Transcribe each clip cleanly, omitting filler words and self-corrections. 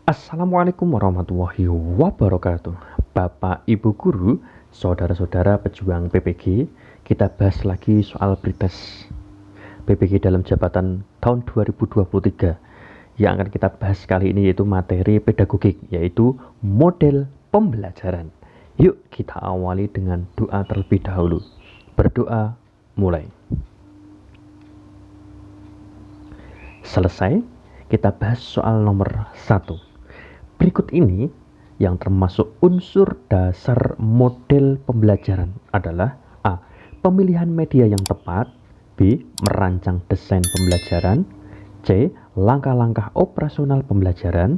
Assalamualaikum warahmatullahi wabarakatuh. Bapak, Ibu guru, saudara-saudara pejuang PPG, kita bahas lagi soal pretest PPG dalam jabatan tahun 2023. Yang akan kita bahas kali ini yaitu materi pedagogik, yaitu model pembelajaran. Yuk kita awali dengan doa terlebih dahulu. Berdoa, mulai. Selesai, kita bahas soal nomor 1. Berikut ini yang termasuk unsur dasar model pembelajaran adalah A. Pemilihan media yang tepat, B. Merancang desain pembelajaran, C. Langkah-langkah operasional pembelajaran,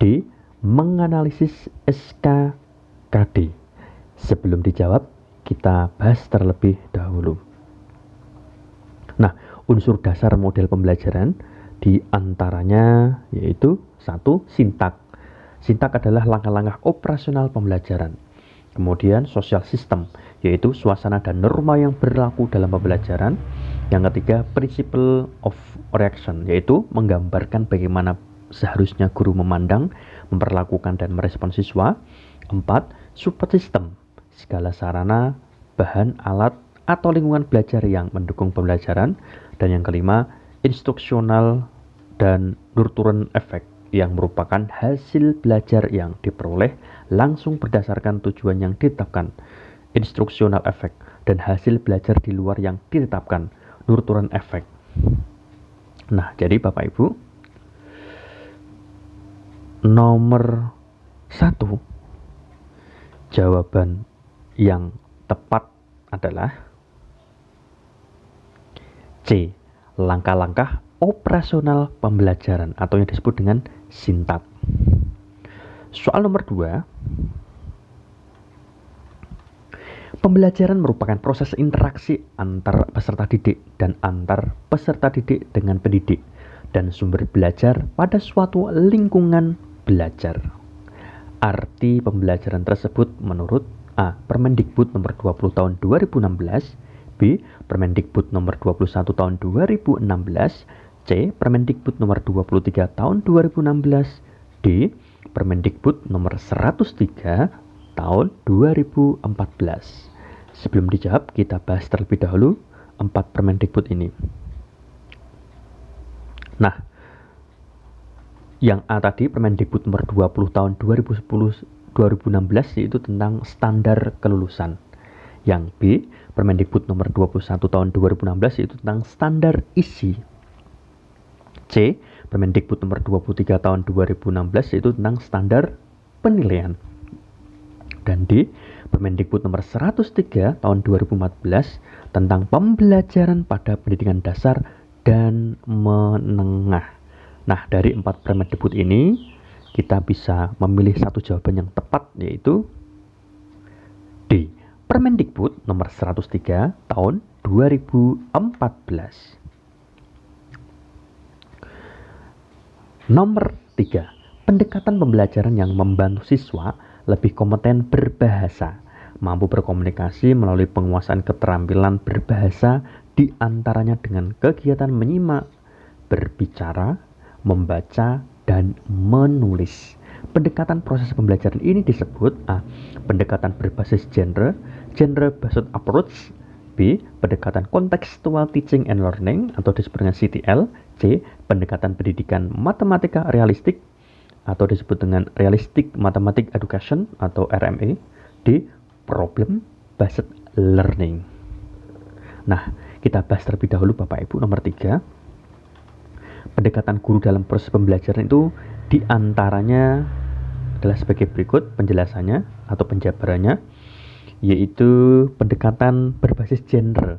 D. Menganalisis SKKD. Sebelum dijawab, kita bahas terlebih dahulu. Nah, unsur dasar model pembelajaran di antaranya yaitu 1. Sintak. Sintak adalah langkah-langkah operasional pembelajaran. Kemudian social system, yaitu suasana dan norma yang berlaku dalam pembelajaran. Yang ketiga, principle of reaction, yaitu menggambarkan bagaimana seharusnya guru memandang, memperlakukan dan merespon siswa. 4. Support system, segala sarana, bahan, alat, atau lingkungan belajar yang mendukung pembelajaran. Dan yang kelima, instruksional dan nurturing effect, yang merupakan hasil belajar yang diperoleh langsung berdasarkan tujuan yang ditetapkan. Instruksional effect dan hasil belajar di luar yang ditetapkan. Nurturing effect. Nah, jadi Bapak Ibu, nomor 1 jawaban yang tepat adalah C. Langkah-langkah operasional pembelajaran atau yang disebut dengan sintak. Soal nomor 2. Pembelajaran merupakan proses interaksi antar peserta didik dan antar peserta didik dengan pendidik dan sumber belajar pada suatu lingkungan belajar. Arti pembelajaran tersebut menurut A. Permendikbud nomor 20 tahun 2016, B. Permendikbud nomor 21 tahun 2016, C. Permendikbud nomor 23 tahun 2016, D. Permendikbud nomor 103 tahun 2014. Sebelum dijawab, kita bahas terlebih dahulu 4 Permendikbud ini. Nah, yang A tadi Permendikbud nomor 20 tahun 2016 yaitu tentang standar kelulusan. Yang B, Permendikbud nomor 21 tahun 2016 yaitu tentang standar isi. C, Permendikbud nomor 23 tahun 2016 yaitu tentang standar penilaian. Dan D, Permendikbud nomor 103 tahun 2014 tentang pembelajaran pada pendidikan dasar dan menengah. Nah, dari 4 Permendikbud ini kita bisa memilih satu jawaban yang tepat, yaitu D, Permendikbud nomor 103 tahun 2014. Nomor 3. Pendekatan pembelajaran yang membantu siswa lebih kompeten berbahasa, mampu berkomunikasi melalui penguasaan keterampilan berbahasa di antaranya dengan kegiatan menyimak, berbicara, membaca, dan menulis. Pendekatan proses pembelajaran ini disebut A. Pendekatan berbasis genre based approach, B. Pendekatan contextual teaching and learning atau disebut dengan CTL, C. Pendekatan pendidikan matematika realistik atau disebut dengan realistic mathematics education atau RME, D. Problem based learning. Nah, kita bahas terlebih dahulu Bapak Ibu nomor 3. Pendekatan guru dalam proses pembelajaran itu diantaranya adalah sebagai berikut penjelasannya atau penjabarannya, yaitu pendekatan berbasis genre,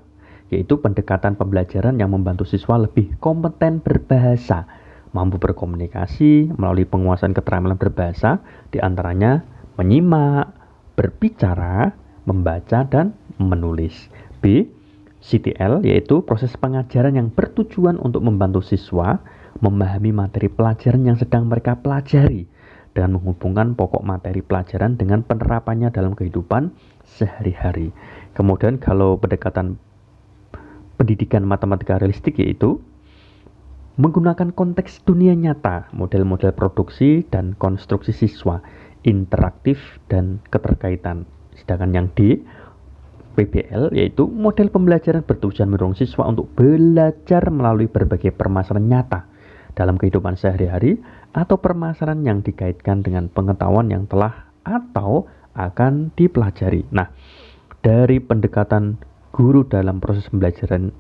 yaitu pendekatan pembelajaran yang membantu siswa lebih kompeten berbahasa, mampu berkomunikasi melalui penguasaan keterampilan berbahasa, diantaranya menyimak, berbicara, membaca, dan menulis. B. CTL, yaitu proses pengajaran yang bertujuan untuk membantu siswa memahami materi pelajaran yang sedang mereka pelajari dengan menghubungkan pokok materi pelajaran dengan penerapannya dalam kehidupan sehari-hari. Kemudian kalau pendekatan pendidikan matematika realistik yaitu Menggunakan konteks dunia nyata, model-model produksi dan konstruksi siswa, interaktif dan keterkaitan. Sedangkan yang D, PBL, yaitu model pembelajaran bertujuan mendorong siswa untuk belajar melalui berbagai permasalahan nyata dalam kehidupan sehari-hari atau permasalahan yang dikaitkan dengan pengetahuan yang telah atau akan dipelajari. Nah, dari pendekatan guru dalam proses pembelajaran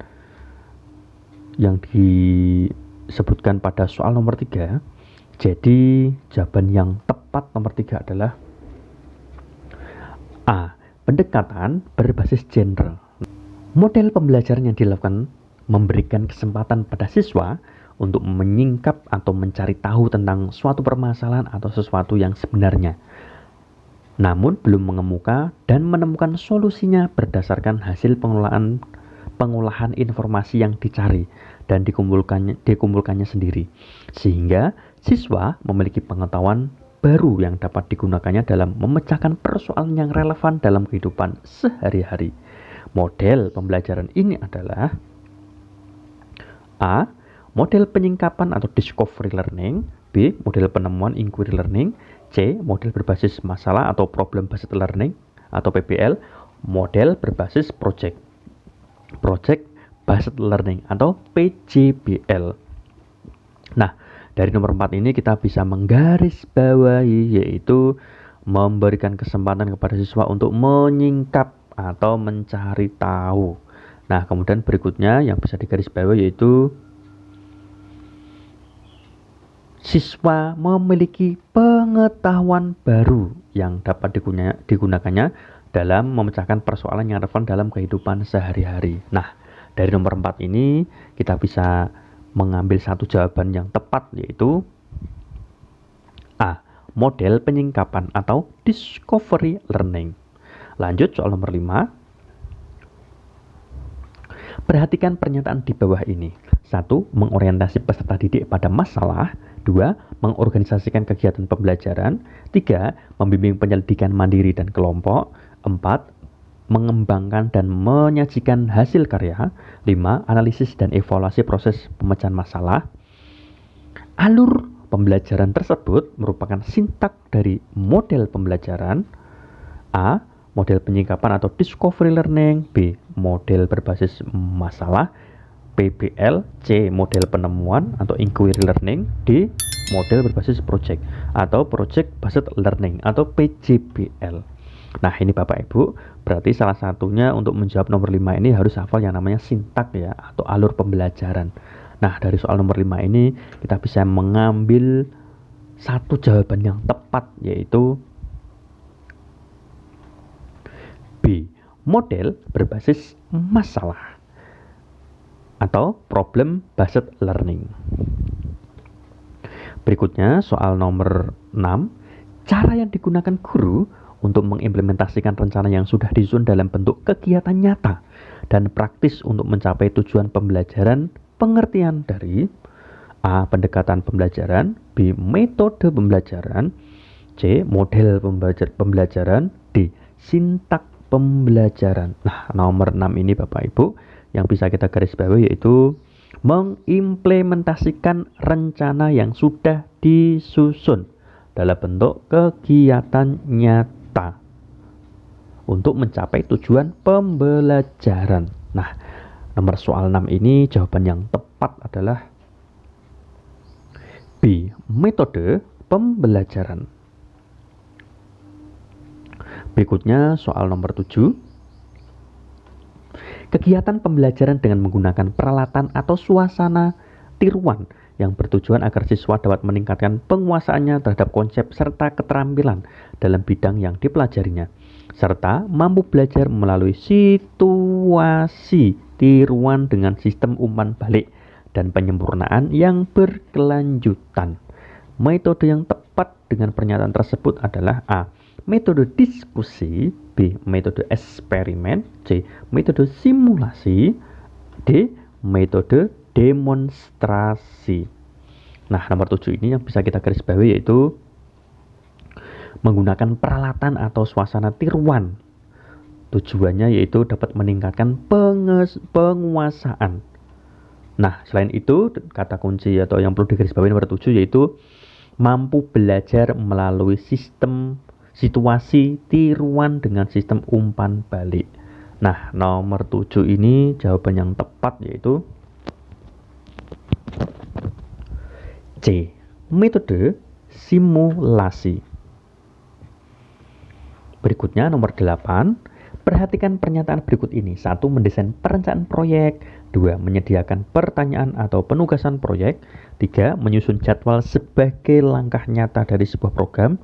yang disebutkan pada soal nomor 3, jadi jawaban yang tepat nomor 3 adalah A. Pendekatan berbasis genre. Model pembelajaran yang dilakukan memberikan kesempatan pada siswa untuk menyingkap atau mencari tahu tentang suatu permasalahan atau sesuatu yang sebenarnya, namun belum mengemuka dan menemukan solusinya berdasarkan hasil pengolahan informasi yang dicari dan dikumpulkannya sendiri, sehingga siswa memiliki pengetahuan baru yang dapat digunakannya dalam memecahkan persoalan yang relevan dalam kehidupan sehari-hari. Model pembelajaran ini adalah A. Model penyingkapan atau discovery learning. B. Model penemuan inquiry learning. C. Model berbasis masalah atau problem based learning atau PBL. Model berbasis project based learning atau PJBL. Nah, dari nomor 4 ini kita bisa menggarisbawahi, yaitu memberikan kesempatan kepada siswa untuk menyingkap atau mencari tahu. Nah, kemudian berikutnya yang bisa digarisbawahi yaitu siswa memiliki pengetahuan baru yang dapat digunakannya dalam memecahkan persoalan yang relevan dalam kehidupan sehari-hari. Nah, dari nomor 4 ini kita bisa mengambil satu jawaban yang tepat, yaitu A. Model penyingkapan atau discovery learning. Lanjut soal nomor 5. Perhatikan pernyataan di bawah ini. 1. Mengorientasi peserta didik pada masalah. 2. Mengorganisasikan kegiatan pembelajaran. 3. Membimbing penyelidikan mandiri dan kelompok. 4. Mengembangkan dan menyajikan hasil karya. 5. Analisis dan evaluasi proses pemecahan masalah. Alur pembelajaran tersebut merupakan sintak dari model pembelajaran. A. Model penyingkapan atau discovery learning. B. Model berbasis masalah PBL. C. Model penemuan atau inquiry learning. D. Model berbasis project atau project based learning atau PJBL. Nah, ini Bapak Ibu, berarti salah satunya untuk menjawab nomor 5 ini harus hafal yang namanya sintak ya, atau alur pembelajaran. Nah, dari soal nomor 5 ini kita bisa mengambil satu jawaban yang tepat, yaitu B. Model berbasis masalah atau problem based learning. Berikutnya soal nomor 6. Cara yang digunakan guru untuk mengimplementasikan rencana yang sudah disusun dalam bentuk kegiatan nyata dan praktis untuk mencapai tujuan pembelajaran. Pengertian dari A. Pendekatan pembelajaran. B. Metode pembelajaran. C. Model pembelajaran. D. Sintak pembelajaran. Nah, nomor 6 ini Bapak Ibu yang bisa kita garis bawahi yaitu mengimplementasikan rencana yang sudah disusun dalam bentuk kegiatan nyata untuk mencapai tujuan pembelajaran. Nah, nomor soal 6 ini jawaban yang tepat adalah B. Metode pembelajaran. Berikutnya soal nomor 7. Kegiatan pembelajaran dengan menggunakan peralatan atau suasana tiruan yang bertujuan agar siswa dapat meningkatkan penguasaannya terhadap konsep serta keterampilan dalam bidang yang dipelajarinya, serta mampu belajar melalui situasi tiruan dengan sistem umpan balik dan penyempurnaan yang berkelanjutan. Metode yang tepat dengan pernyataan tersebut adalah A. Metode diskusi. B. Metode eksperimen. C. Metode simulasi. D. Metode demonstrasi. Nah, nomor 7 ini yang bisa kita garis bawahi yaitu menggunakan peralatan atau suasana tiruan. Tujuannya yaitu dapat meningkatkan penguasaan Nah, selain itu, kata kunci atau yang perlu digarisbawahi nomor 7 yaitu mampu belajar melalui sistem situasi tiruan dengan sistem umpan balik. Nah, nomor 7 ini jawaban yang tepat yaitu C. Metode simulasi. Berikutnya nomor 8. Perhatikan pernyataan berikut ini. 1. Mendesain perencanaan proyek. 2. Menyediakan pertanyaan atau penugasan proyek. 3. Menyusun jadwal sebagai langkah nyata dari sebuah program.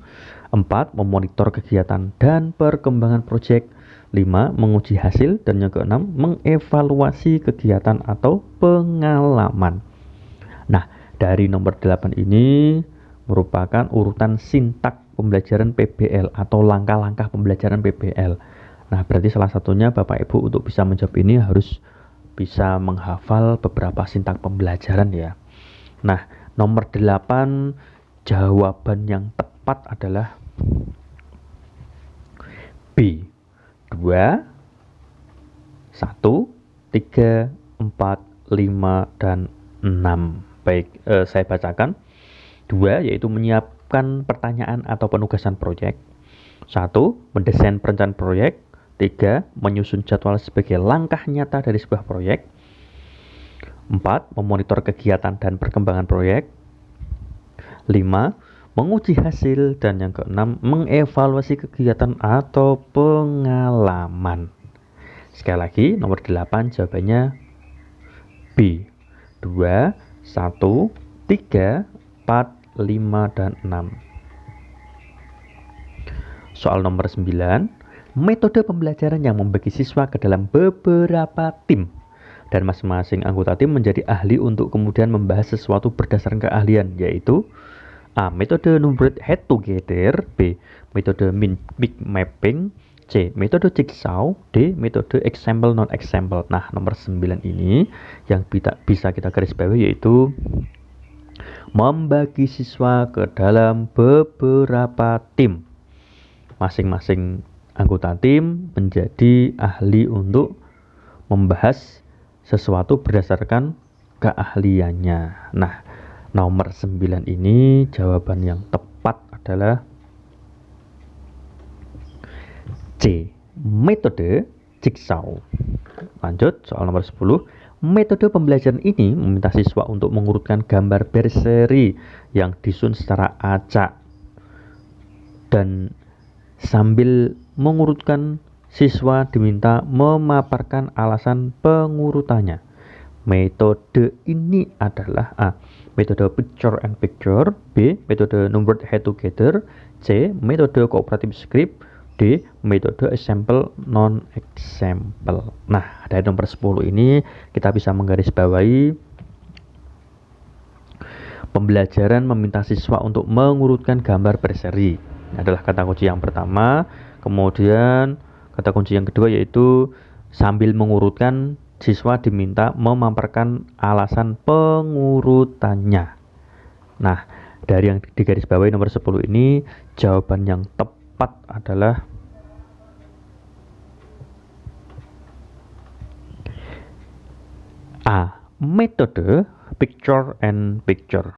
4. Memonitor kegiatan dan perkembangan proyek. 5. Menguji hasil. Dan yang keenam, mengevaluasi kegiatan atau pengalaman. Nah, dari nomor 8 ini merupakan urutan sintak pembelajaran PBL atau langkah-langkah pembelajaran PBL. Nah, berarti salah satunya Bapak Ibu untuk bisa menjawab ini harus bisa menghafal beberapa sintak pembelajaran ya. Nah, nomor 8 jawaban yang tepat adalah B. 2, 1, 3, 4, 5, dan 6. Baik, saya bacakan. 2 yaitu menyiapkan pertanyaan atau penugasan proyek. 1. Mendesain perencanaan proyek. 3. Menyusun jadwal sebagai langkah nyata dari sebuah proyek. 4. Memonitor kegiatan dan perkembangan proyek. 5. Menguji hasil. Dan yang keenam, mengevaluasi kegiatan atau pengalaman. Sekali lagi, nomor 8 jawabannya B. 2, 1, 3, 4, 5, dan 6. Soal nomor 9. Metode pembelajaran yang membagi siswa ke dalam beberapa tim. Dan masing-masing anggota tim menjadi ahli untuk kemudian membahas sesuatu berdasarkan keahlian, yaitu A. Metode numbered head together. B. Metode mix mapping. C. Metode jigsaw. D. Metode example non example. Nah, nomor 9 ini yang bisa kita garis bawahi yaitu membagi siswa ke dalam beberapa tim. Masing-masing anggota tim menjadi ahli untuk membahas sesuatu berdasarkan keahliannya. Nah, nomor 9 ini jawaban yang tepat adalah C. Metode jigsaw. Lanjut, soal nomor 10. Metode pembelajaran ini meminta siswa untuk mengurutkan gambar berseri yang disusun secara acak. Dan sambil mengurutkan, siswa diminta memaparkan alasan pengurutannya. Metode ini adalah A. Metode picture and picture. B. Metode numbered head together. C. Metode cooperative script. D. Metode example non example. Nah, dari nomor 10 ini kita bisa menggarisbawahi pembelajaran meminta siswa untuk mengurutkan gambar berseri. Ini adalah kata kunci yang pertama. Kemudian kata kunci yang kedua yaitu sambil mengurutkan, siswa diminta memaparkan alasan pengurutannya. Nah, dari yang digarisbawahi nomor 10 ini jawaban yang tepat adalah A. Metode picture and picture.